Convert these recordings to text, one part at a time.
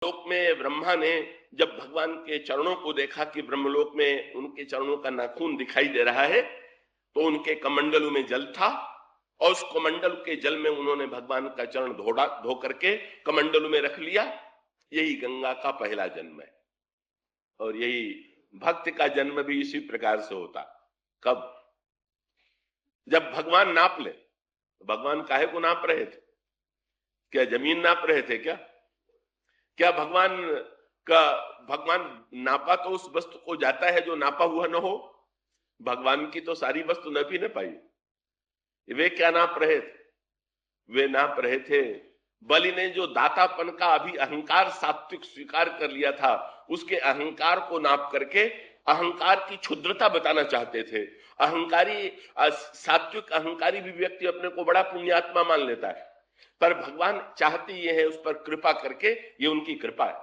लोक में ब्रह्मा ने जब भगवान के चरणों को देखा कि ब्रह्मलोक में उनके चरणों का नाखून दिखाई दे रहा है, तो उनके कमंडलों में जल था और उस कमंडल के जल में उन्होंने भगवान का चरण धो करके कमंडलों में रख लिया। यही गंगा का पहला जन्म है और यही भक्त का जन्म भी इसी प्रकार से होता। कब? जब भगवान नाप ले। भगवान काहे को नाप रहे थे? क्या जमीन नाप रहे थे क्या? क्या भगवान नापा तो उस वस्तु को जाता है जो नापा हुआ न हो। भगवान की तो सारी वस्तु न भी न पाई। वे क्या नाप रहे थे? वे नाप रहे थे बलि ने जो दातापन का अभी अहंकार सात्विक स्वीकार कर लिया था, उसके अहंकार को नाप करके अहंकार की क्षुद्रता बताना चाहते थे। अहंकारी सात्विक अहंकारी भी व्यक्ति अपने को बड़ा पुण्यात्मा मान लेता है, पर भगवान चाहते ये है उस पर कृपा करके, ये उनकी कृपा है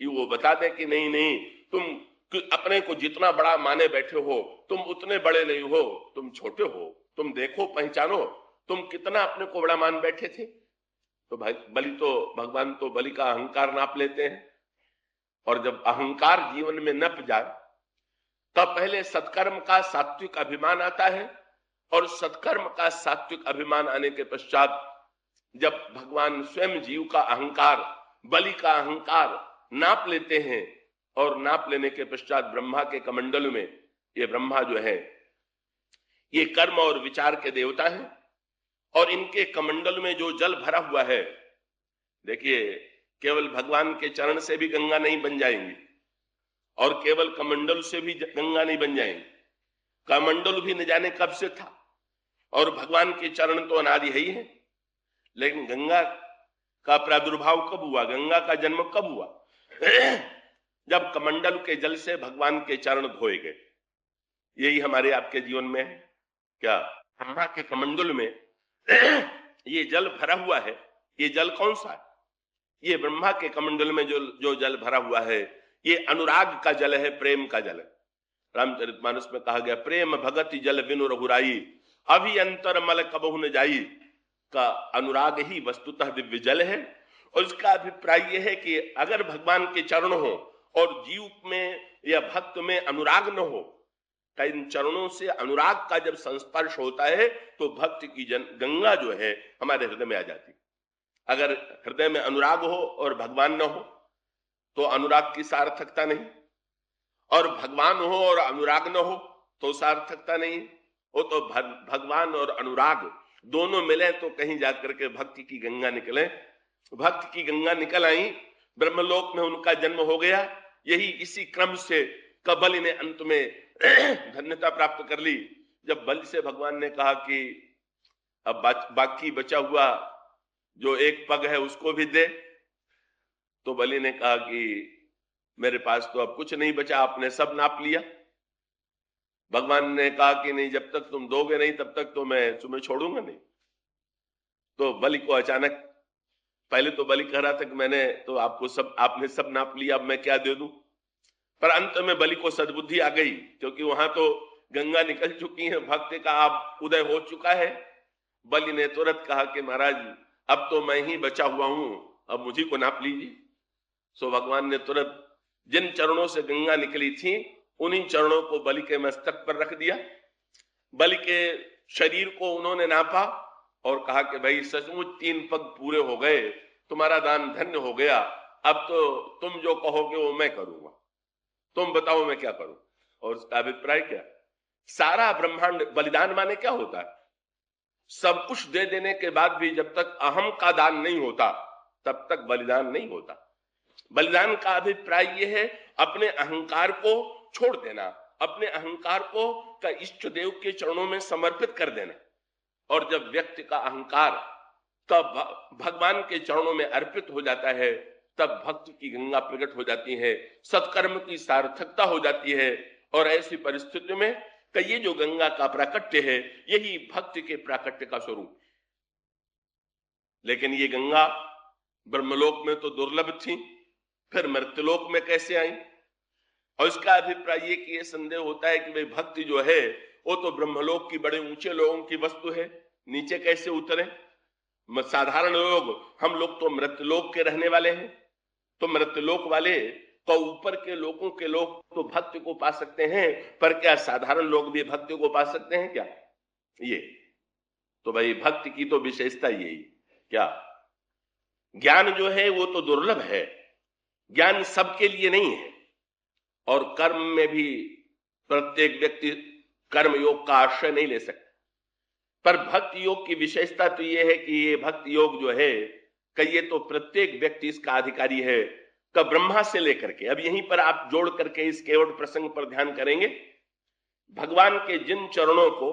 कि वो बता दे कि नहीं नहीं, तुम अपने को जितना बड़ा माने बैठे हो, तुम उतने बड़े नहीं हो, तुम छोटे हो, तुम देखो पहचानो, तुम कितना अपने को बड़ा मान बैठे थे। तो भगवान तो बलि का अहंकार नाप लेते हैं। और जब अहंकार जीवन में नप जाए तब पहले सत्कर्म का सात्विक अभिमान आता है, और सत्कर्म का सात्विक अभिमान आने के पश्चात जब भगवान स्वयं जीव का अहंकार, बलि का अहंकार नाप लेते हैं, और नाप लेने के पश्चात ब्रह्मा के कमंडल में, ये ब्रह्मा जो है ये कर्म और विचार के देवता हैं, और इनके कमंडल में जो जल भरा हुआ है, देखिए केवल भगवान के चरण से भी गंगा नहीं बन जाएंगी और केवल कमंडल से भी गंगा नहीं बन जाएंगी। कमंडल भी न जाने कब से था और भगवान के चरण तो अनादि है ही है, लेकिन गंगा का प्रादुर्भाव कब हुआ, गंगा का जन्म कब हुआ? जब कमंडल के जल से भगवान के चरण धोए गए। यही हमारे आपके जीवन में है क्या? ब्रह्मा के कमंडल में ये जल भरा हुआ है। ये जल कौन सा है? ये ब्रह्मा के कमंडल में जो जल भरा हुआ है, ये अनुराग का जल है, प्रेम का जल है। रामचरितमानस में कहा गया, प्रेम भगति जल बिनु रघुराई, अभी अंतर मल कबहु न जाई। का अनुराग ही वस्तुतः दिव्य जल है। और इसका अभिप्राय यह है कि अगर भगवान के चरण हो और जीव में या भक्त में अनुराग न हो, इन चरणों से अनुराग का जब संस्पर्श होता है तो भक्ति की गंगा जो है हमारे हृदय में आ जाती है। अगर हृदय में अनुराग हो और भगवान न हो तो अनुराग की सार्थकता नहीं, और भगवान हो और अनुराग न हो तो सार्थकता नहीं। वो तो भगवान और अनुराग दोनों मिले तो कहीं जाकर के भक्ति की गंगा निकले। भक्ति की गंगा निकल आई, ब्रह्मलोक में उनका जन्म हो गया। यही इसी क्रम से बलि ने अंत में धन्यता प्राप्त कर ली। जब बलि से भगवान ने कहा कि अब बाकी बचा हुआ जो एक पग है उसको भी दे, तो बलि ने कहा कि मेरे पास तो अब कुछ नहीं बचा, आपने सब नाप लिया। भगवान ने कहा कि नहीं, जब तक तुम दोगे नहीं तब तक तो मैं तुम्हें छोड़ूंगा नहीं। तो बलि को अचानक, पहले तो बलि कह रहा था कि मैंने तो आपने सब नाप लिया, अब मैं क्या दे दूं। पर अंत में बलि को सद्बुद्धि आ गई, क्योंकि वहां तो गंगा निकल चुकी है, भक्त का आप उदय हो चुका है। बलि ने तुरंत कहा कि महाराज अब तो मैं ही बचा हुआ हूं, अब मुझे को नाप लीजिए। सो भगवान ने तुरंत जिन चरणों से गंगा निकली थी उन्हीं चरणों को बलि के मस्तक पर रख दिया। बलि के शरीर को उन्होंने नापा और कहा कि भाई सचमुच 3 पग पूरे हो गए, तुम्हारा दान धन्य हो गया, अब तो तुम जो कहोगे वो मैं करूंगा, तुम बताओ मैं क्या करूं। और उसका अभिप्राय क्या? सारा ब्रह्मांड बलिदान माने क्या होता है? सब कुछ दे देने के बाद भी जब तक अहम का दान नहीं होता तब तक बलिदान नहीं होता। बलिदान का अभिप्राय यह है अपने अहंकार को छोड़ देना, अपने अहंकार को का इष्ट देव के चरणों में समर्पित कर देना। और जब व्यक्ति का अहंकार तब भगवान के चरणों में अर्पित हो जाता है, तब भक्ति की गंगा प्रकट हो जाती है, सत्कर्म की सार्थकता हो जाती है। और ऐसी परिस्थिति में ये जो गंगा का प्राकट्य है यही भक्ति के प्राकट्य का स्वरूप। लेकिन ये गंगा ब्रह्मलोक में तो दुर्लभ थी, फिर मृत्युलोक में कैसे आई? और इसका अभिप्राय ये कि ये संदेह होता है कि भाई भक्ति जो है वो तो ब्रह्मलोक की बड़े ऊंचे लोगों की वस्तु है, नीचे कैसे उतरे? साधारण लोग, हम लोग तो मृत्युलोक के रहने वाले हैं, तो मृत्यलोक वाले तो ऊपर के लोगों के लोग तो भक्ति को पा सकते हैं, पर क्या साधारण लोग भी भक्ति को पा सकते हैं क्या? ये तो भाई भक्ति की तो विशेषता यही क्या, ज्ञान जो है वो तो दुर्लभ है, ज्ञान सबके लिए नहीं है। और कर्म में भी प्रत्येक व्यक्ति कर्म योग का आश्रय नहीं ले सकता। पर भक्ति योग की विशेषता तो ये है कि ये भक्ति योग जो है कि ये तो प्रत्येक व्यक्ति इसका अधिकारी है, का ब्रह्मा से लेकर के। अब यहीं पर आप जोड़ करके इस केवट प्रसंग पर ध्यान करेंगे। भगवान के जिन चरणों को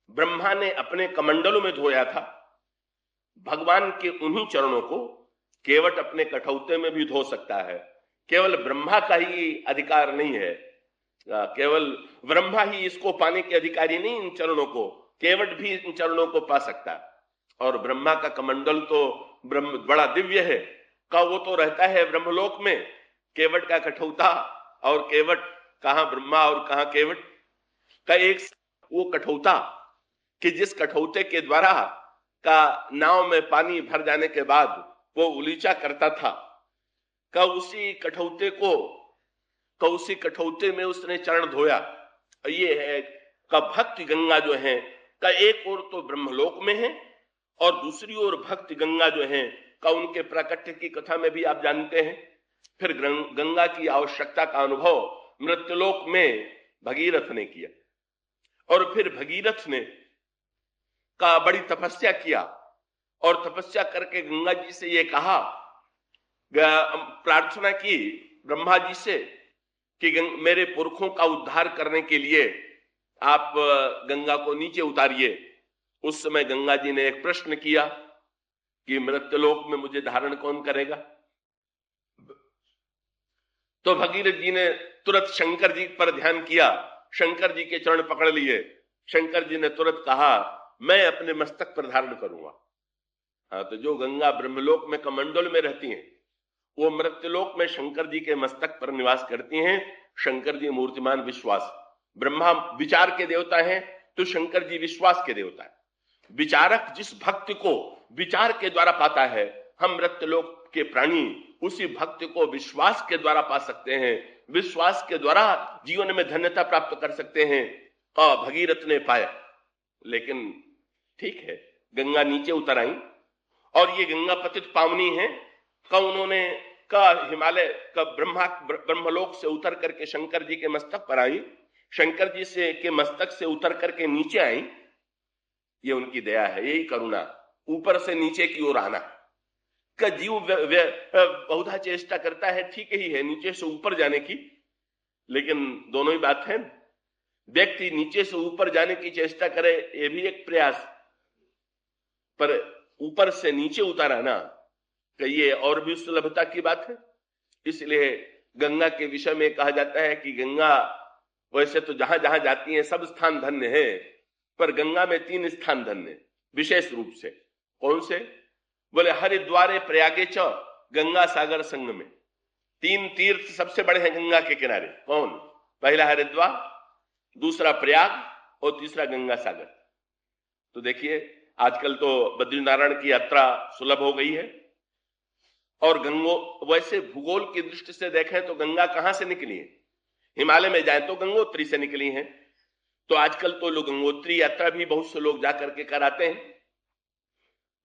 ब्रह्मा ने अपने कमंडलों में धोया था, भगवान के उन्हीं चरणों को केवट अपने कठौते में भी धो सकता है। केवल ब्रह्मा का ही अधिकार नहीं है, केवल ब्रह्मा ही इसको पाने के अधिकारी नहीं, इन चरणों को केवट भी इन चरणों को पा सकता है। और ब्रह्मा का कमंडल तो ब्रह्म बड़ा दिव्य है, का वो तो रहता है ब्रह्मलोक में। केवट का कठौता, और केवट कहां ब्रह्मा और कहां केवट का एक वो कठौता कि जिस कठौते के द्वारा का नाव में पानी भर जाने के बाद वो उलीचा करता था, का उसी कठौते में उसने चरण धोया। ये है का भक्ति गंगा जो है का एक ओर तो ब्रह्मलोक में है, और दूसरी ओर भक्ति गंगा जो है का उनके प्राकट्य की कथा में भी आप जानते हैं। फिर गंगा की आवश्यकता का अनुभव मृत्युलोक में भगीरथ ने किया, और फिर भगीरथ ने का बड़ी तपस्या किया, और तपस्या करके गंगा जी से ये कहा, प्रार्थना की ब्रह्मा जी से कि मेरे पुरखों का उद्धार करने के लिए आप गंगा को नीचे उतारिए। उस समय गंगा जी ने एक प्रश्न किया कि मृत्युलोक में मुझे धारण कौन करेगा? तो भगीरथ जी ने तुरंत शंकर जी पर ध्यान किया, शंकर जी के चरण पकड़ लिए। शंकर जी ने तुरंत कहा, मैं अपने मस्तक पर धारण करूंगा। हाँ, तो जो गंगा ब्रह्मलोक में कमंडल में रहती हैं, वो मृत्युलोक में शंकर जी के मस्तक पर निवास करती हैं। शंकर जी मूर्तिमान विश्वास, ब्रह्मा विचार के देवता हैं, तो शंकर जी विश्वास के देवता है। विचारक जिस भक्ति को विचार के द्वारा पाता है, हम मृत्युलोक के प्राणी उसी भक्ति को विश्वास के द्वारा पा सकते हैं, विश्वास के द्वारा जीवन में धन्यता प्राप्त कर सकते हैं। भगीरथ ने पाया, लेकिन ठीक है, गंगा नीचे उतर आई, और ये गंगा पतित पावनी है का उन्होंने का हिमालय का ब्रह्मलोक से उतर करके शंकर जी के मस्तक पर आई, शंकर जी से के मस्तक से उतर करके नीचे आई। ये उनकी दया है, यही करुणा, ऊपर से नीचे की ओर आना का। जीव बहुधा चेष्टा करता है, ठीक ही है, नीचे से ऊपर जाने की, लेकिन दोनों ही बात है। व्यक्ति नीचे से ऊपर जाने की चेष्टा करे, ये भी एक प्रयास, पर ऊपर से नीचे उतारा ना, ये और भी सुलभता की बात है। इसलिए गंगा के विषय में कहा जाता है कि गंगा वैसे तो जहां जहां जाती है सब स्थान धन्य है, पर गंगा में 3 स्थान धन्य विशेष रूप से। कौन से? बोले हरिद्वारे प्रयागे च गंगा सागर संगम में। 3 तीर्थ सबसे बड़े हैं गंगा के किनारे। कौन? पहला हरिद्वार, दूसरा प्रयाग, और तीसरा गंगा सागर। तो देखिए आजकल तो बद्रीनारायण की यात्रा सुलभ हो गई है, और वैसे भूगोल की दृष्टि से देखें तो गंगा कहां से निकली है? हिमालय में जाए तो गंगोत्री से निकली है। तो आजकल तो लोग गंगोत्री यात्रा भी बहुत से लोग जाकर के कराते हैं।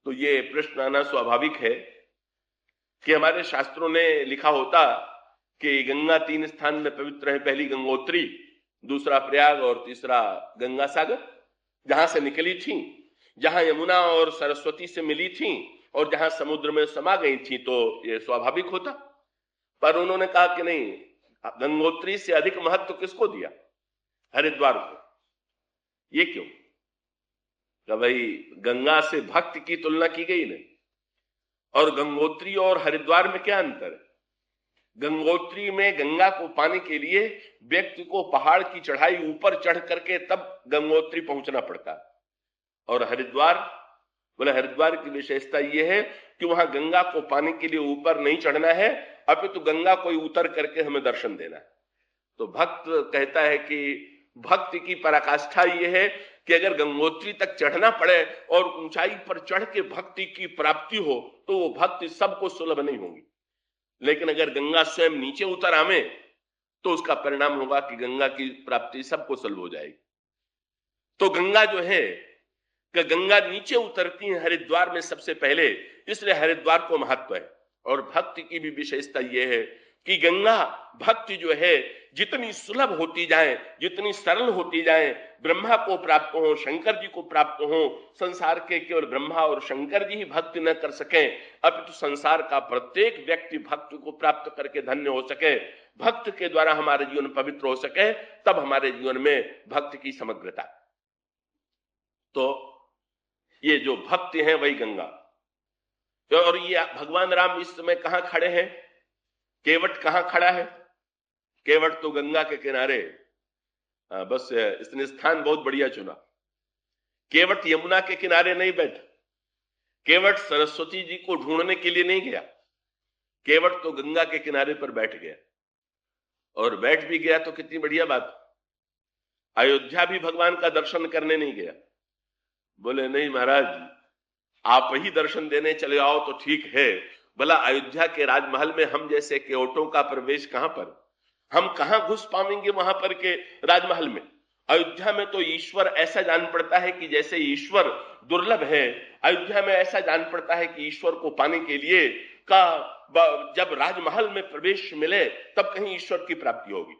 तो ये प्रश्न आना स्वाभाविक है कि हमारे शास्त्रों ने लिखा होता कि गंगा 3 स्थान में पवित्र है, पहली गंगोत्री, दूसरा प्रयाग, और तीसरा गंगा सागर, जहां से निकली थी, जहां यमुना और सरस्वती से मिली थी, और जहां समुद्र में समा गई थी। तो ये स्वाभाविक होता, पर उन्होंने कहा कि नहीं, गंगोत्री से अधिक महत्व किसको दिया? हरिद्वार को। ये क्यों? कि भाई गंगा से भक्ति की तुलना की गई नहीं, और गंगोत्री और हरिद्वार में क्या अंतर है? गंगोत्री में गंगा को पाने के लिए व्यक्ति को पहाड़ की चढ़ाई ऊपर चढ़ करके तब गंगोत्री पहुंचना पड़ता है। और हरिद्वार, बोले हरिद्वार की विशेषता यह है कि वहां गंगा को पाने के लिए ऊपर नहीं चढ़ना है, अपितु गंगा को उतर करके हमें दर्शन देना है। तो भक्त कहता है कि भक्ति की पराकाष्ठा यह है कि अगर गंगोत्री तक चढ़ना पड़े और ऊंचाई पर चढ़ के भक्ति की प्राप्ति हो, तो वो भक्ति सबको सुलभ नहीं होगी। लेकिन अगर गंगा स्वयं नीचे उतर आवे तो उसका परिणाम होगा कि गंगा की प्राप्ति सबको सुलभ हो जाएगी। तो गंगा जो है कि गंगा नीचे उतरती है हरिद्वार में सबसे पहले, इसलिए हरिद्वार को महत्व है। और भक्ति की भी विशेषता यह है कि गंगा भक्ति जो है जितनी सुलभ होती जाए, जितनी सरल होती जाए, ब्रह्मा को प्राप्त हो, शंकर जी को प्राप्त हो, संसार के केवल ब्रह्मा और शंकर जी ही भक्ति न कर सके, अपितु संसार का प्रत्येक व्यक्ति भक्ति को प्राप्त करके धन्य हो सके, भक्त के द्वारा हमारे जीवन पवित्र हो सके, तब हमारे जीवन में भक्ति की समग्रता। तो ये जो भक्ति है वही गंगा। और ये भगवान राम इस समय कहां खड़े हैं? केवट कहां खड़ा है? केवट तो गंगा के किनारे, बस इसने स्थान बहुत बढ़िया चुना। केवट यमुना के किनारे नहीं बैठा, केवट सरस्वती जी को ढूंढने के लिए नहीं गया, केवट तो गंगा के किनारे पर बैठ गया। और बैठ भी गया तो कितनी बढ़िया बात। अयोध्या भी भगवान का दर्शन करने नहीं गया। बोले नहीं महाराज, आप ही दर्शन देने चले आओ तो ठीक है, भला अयोध्या के राजमहल में हम जैसे केवटों का प्रवेश कहां पर, हम कहां घुस पाएंगे वहां पर के राजमहल में। अयोध्या में तो ईश्वर ऐसा जान पड़ता है कि जैसे ईश्वर दुर्लभ है। अयोध्या में ऐसा जान पड़ता है कि ईश्वर को पाने के लिए का जब राजमहल में प्रवेश मिले तब कहीं ईश्वर की प्राप्ति होगी।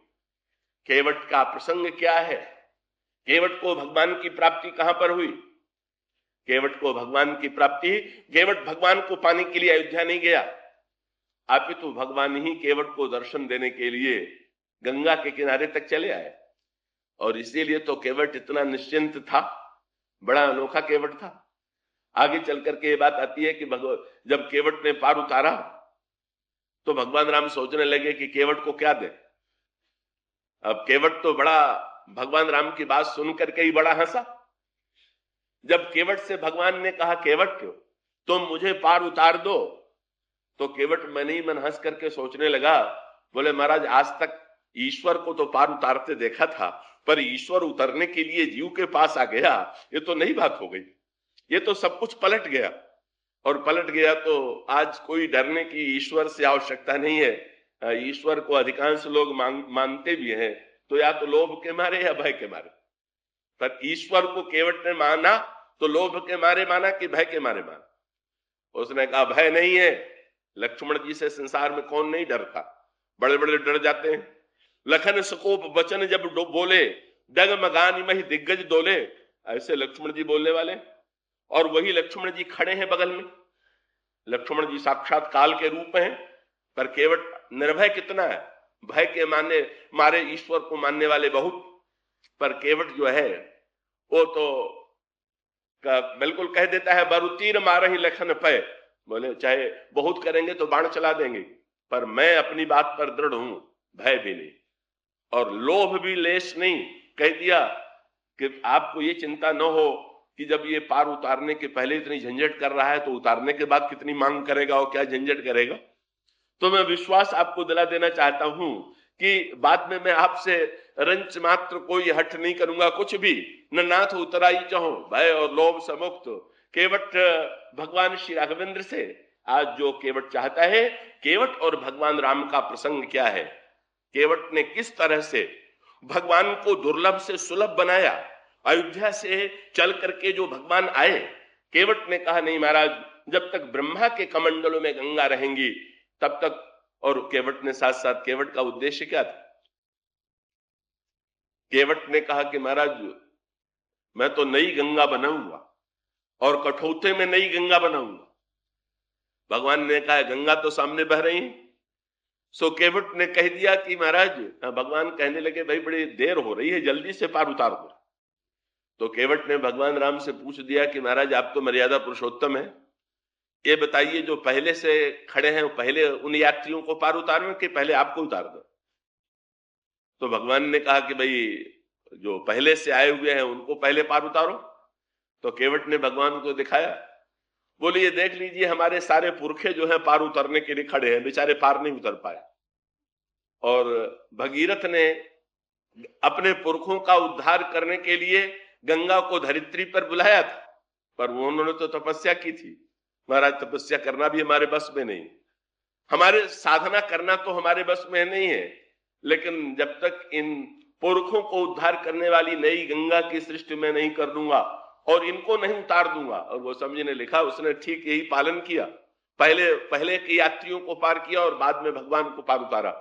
केवट का प्रसंग क्या है? केवट को भगवान की प्राप्ति कहां पर हुई? केवट को भगवान की प्राप्ति, केवट भगवान को पाने के लिए अयोध्या नहीं गया, अपितु भगवान ही केवट को दर्शन देने के लिए गंगा के किनारे तक चले आए। और इसीलिए तो केवट इतना निश्चिंत था, बड़ा अनोखा केवट था। आगे चल करके ये बात आती है कि जब केवट ने पार उतारा तो भगवान राम सोचने लगे कि केवट को क्या दे। अब केवट तो बड़ा भगवान राम की बात सुन करके ही बड़ा हंसा। जब केवट से भगवान ने कहा केवट तुम मुझे पार उतार दो, तो केवट मन ही मन हंस करके सोचने लगा, बोले महाराज आज तक ईश्वर को तो पार उतारते देखा था, पर ईश्वर उतरने के लिए जीव के पास आ गया, ये तो नई बात हो गई। ये तो सब कुछ पलट गया। और पलट गया तो आज कोई डरने की ईश्वर से आवश्यकता नहीं है। ईश्वर को अधिकांश लोग मानते भी हैं तो या तो लोभ के मारे या भय के मारे। पर ईश्वर को केवट ने माना तो लोभ के मारे माना कि भय के मारे माना? उसने कहा भय नहीं है। लक्ष्मण जी से संसार में कौन नहीं डरता, बड़े बड़े डर जाते हैं। लखन सकोप वचन जब बोले, डगमगान मही दिग्गज डोले, ऐसे लक्ष्मण जी बोलने वाले। और वही लक्ष्मण जी खड़े हैं बगल में। लक्ष्मण जी साक्षात काल के रूप हैं, पर केवट निर्भय कितना है, भय के मारे ईश्वर को मानने वाले बहुत। पर केवट जो है वो तो बिल्कुल कह देता है बरु तीर मारे ही लखन पे, बोले चाहे बहुत करेंगे तो बाण चला देंगे, पर मैं अपनी बात पर दृढ़ हूं, भय भी नहीं और लोभ भी लेश नहीं। कह दिया कि आपको ये चिंता न हो कि जब ये पार उतारने के पहले इतनी झंझट कर रहा है तो उतारने के बाद कितनी मांग करेगा और क्या झंझट करेगा। तो मैं विश्वास आपको दिला देना चाहता हूं कि बाद में मैं आपसे रंच मात्र कोई हट नहीं करूंगा, कुछ भी न नाथ उतराई चाहो, भय और लोभ समुक्त। केवट भगवान श्री राघवेंद्र से आज जो केवट चाहता है, केवट और भगवान राम का प्रसंग क्या है, केवट ने किस तरह से भगवान को दुर्लभ से सुलभ बनाया। अयोध्या से चल करके जो भगवान आए, केवट ने कहा नहीं महाराज, जब तक ब्रह्मा के कमंडलों में गंगा रहेंगी तब तक। और केवट ने साथ साथ, केवट का उद्देश्य क्या था? केवट ने कहा कि महाराज मैं तो नई गंगा बनाऊंगा और कठौते में नई गंगा बनाऊंगा। भगवान ने कहा गंगा तो सामने बह रही है। सो केवट ने कह दिया कि महाराज, भगवान कहने लगे भाई बड़ी देर हो रही है, जल्दी से पार उतार दो। तो केवट ने भगवान राम से पूछ दिया कि महाराज आप तो मर्यादा पुरुषोत्तम है, ये बताइए जो पहले से खड़े हैं पहले उन यात्रियों को पार उतारो कि पहले आपको उतार दो। तो भगवान ने कहा कि भाई जो पहले से आए हुए हैं उनको पहले पार उतारो। तो केवट ने भगवान को दिखाया, बोले ये देख लीजिए हमारे सारे पुरखे जो हैं पार उतरने के लिए खड़े हैं, बेचारे पार नहीं उतर पाए। और भगीरथ ने अपने पुरखों का उद्धार करने के लिए गंगा को धरित्री पर बुलाया था, पर उन्होंने तो तपस्या की थी। महाराज तपस्या करना भी हमारे बस में नहीं। हमारे साधना करना तो हमारे बस में नहीं है, लेकिन जब तक इन पुरखों को उद्धार करने वाली नई गंगा की सृष्टि में नहीं कर दूंगा और इनको नहीं उतार दूंगा। और गोस्वामी जी ने लिखा, उसने ठीक यही पालन किया। पहले के यात्रियों को पार किया और बाद में भगवान को पार उतारा।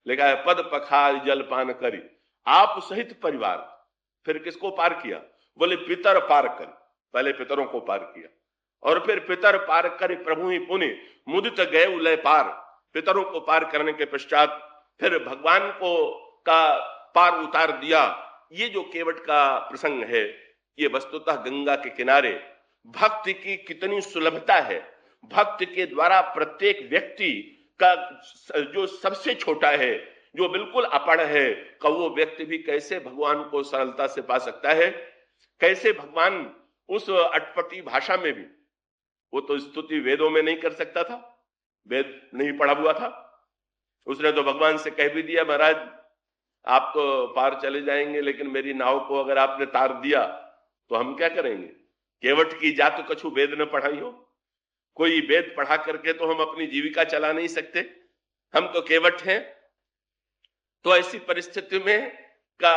लिखा है, पद पखार जल पान करी आप सहित परिवार। फिर किसको पार किया? बोले पितर पार कर, पहले पितरों को पार किया और फिर पितर पार कर प्रभु ही पुण्य मुदित गए उलय पार। पितरों को पार करने के पश्चात फिर भगवान को का पार उतार दिया। ये जो केवट का प्रसंग है, ये वस्तुतः गंगा के किनारे भक्ति की कितनी सुलभता है। भक्त के द्वारा प्रत्येक व्यक्ति का जो सबसे छोटा है, जो बिल्कुल अपढ़ है, का वो व्यक्ति भी कैसे भगवान को सरलता से पा सकता है। कैसे भगवान उस अटपटी भाषा में भी, वो तो स्तुति वेदों में नहीं कर सकता था, वेद नहीं पढ़ा हुआ था। उसने तो भगवान से कह भी दिया, महाराज आप तो पार चले जाएंगे, लेकिन मेरी नाव को अगर आपने तार दिया तो हम क्या करेंगे? केवट की जात कछु वेद न पढ़ाई हो। कोई वेद पढ़ा करके तो हम अपनी जीविका चला नहीं सकते, हम तो केवट हैं। तो ऐसी परिस्थिति में का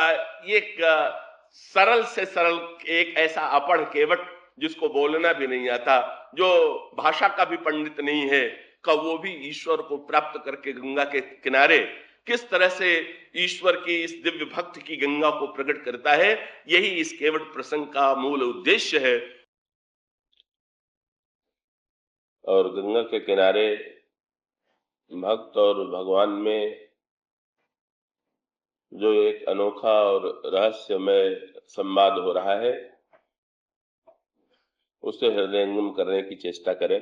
एक सरल से सरल एक ऐसा अपढ़ केवट, जिसको बोलना भी नहीं आता, जो भाषा का भी पंडित नहीं है, का वो भी ईश्वर को प्राप्त करके गंगा के किनारे किस तरह से ईश्वर की इस दिव्य भक्त की गंगा को प्रकट करता है, यही इस केवट प्रसंग का मूल उद्देश्य है। और गंगा के किनारे भक्त और भगवान में जो एक अनोखा और रहस्यमय संवाद हो रहा है, उसे हृदयंगम करने की चेष्टा करें।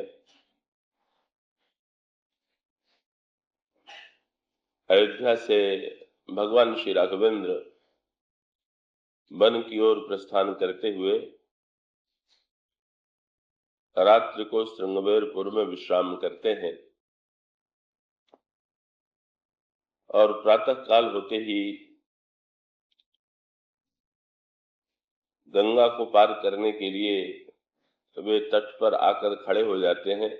अयोध्या से भगवान श्री राघवेंद्र वन की ओर प्रस्थान करते हुए रात्रि को श्रृंगवेरपुर में विश्राम करते हैं और प्रातः काल होते ही गंगा को पार करने के लिए वे तट पर आकर खड़े हो जाते हैं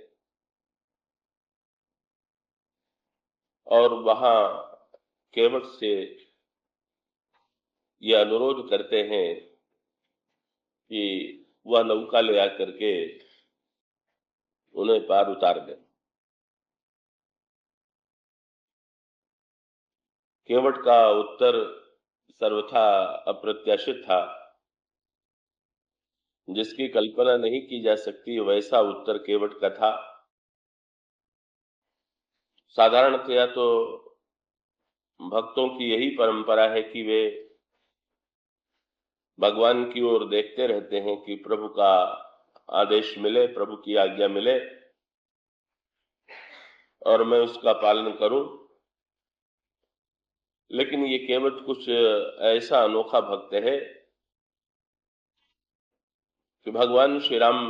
और वहां केवट से यह अनुरोध करते हैं कि वह नौका ले आकर के उन्हें पार उतार दें। केवट का उत्तर सर्वथा अप्रत्याशित था, जिसकी कल्पना नहीं की जा सकती वैसा उत्तर केवट का था। साधारणतया तो भक्तों की यही परंपरा है कि वे भगवान की ओर देखते रहते हैं कि प्रभु का आदेश मिले, प्रभु की आज्ञा मिले और मैं उसका पालन करूं। लेकिन ये केवट कुछ ऐसा अनोखा भक्त है कि भगवान श्री राम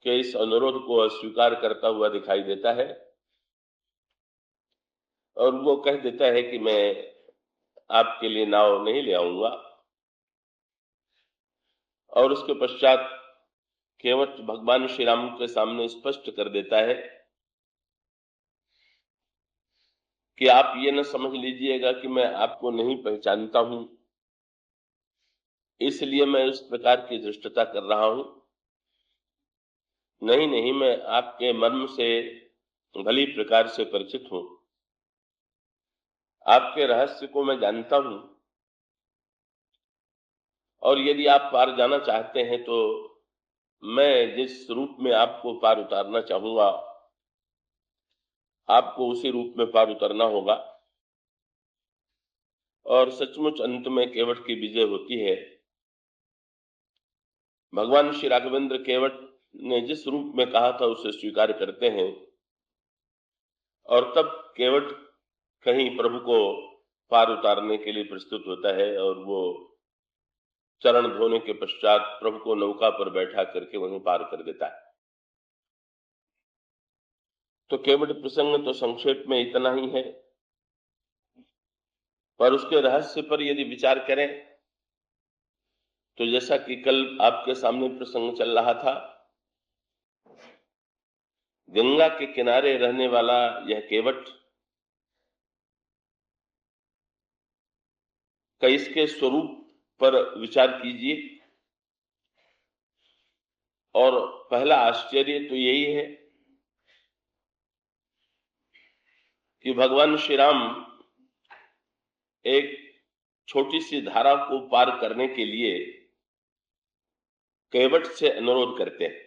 के इस अनुरोध को अस्वीकार करता हुआ दिखाई देता है और वो कह देता है कि मैं आपके लिए नाव नहीं ले आऊंगा। और उसके पश्चात केवट भगवान श्री राम के सामने स्पष्ट कर देता है कि आप ये न समझ लीजिएगा कि मैं आपको नहीं पहचानता हूं, इसलिए मैं इस प्रकार की धृष्टता कर रहा हूं। नहीं नहीं, मैं आपके मर्म से भली प्रकार से परिचित हूं, आपके रहस्य को मैं जानता हूं और यदि आप पार जाना चाहते हैं तो मैं जिस रूप में आपको पार उतारना चाहूंगा, आपको उसी रूप में पार उतरना होगा। और सचमुच अंत में केवट की विजय होती है। भगवान श्री राघवेंद्र केवट ने जिस रूप में कहा था उसे स्वीकार करते हैं और तब केवट कहीं प्रभु को पार उतारने के लिए प्रस्तुत होता है और वो चरण धोने के पश्चात प्रभु को नौका पर बैठा करके वहीं पार कर देता है। तो केवट प्रसंग तो संक्षेप में इतना ही है, पर उसके रहस्य पर यदि विचार करें तो जैसा कि कल आपके सामने प्रसंग चल रहा था गंगा के किनारे रहने वाला यह केवट का इसके स्वरूप पर विचार कीजिए। और पहला आश्चर्य तो यही है कि भगवान श्री राम एक छोटी सी धारा को पार करने के लिए केवट से अनुरोध करते हैं।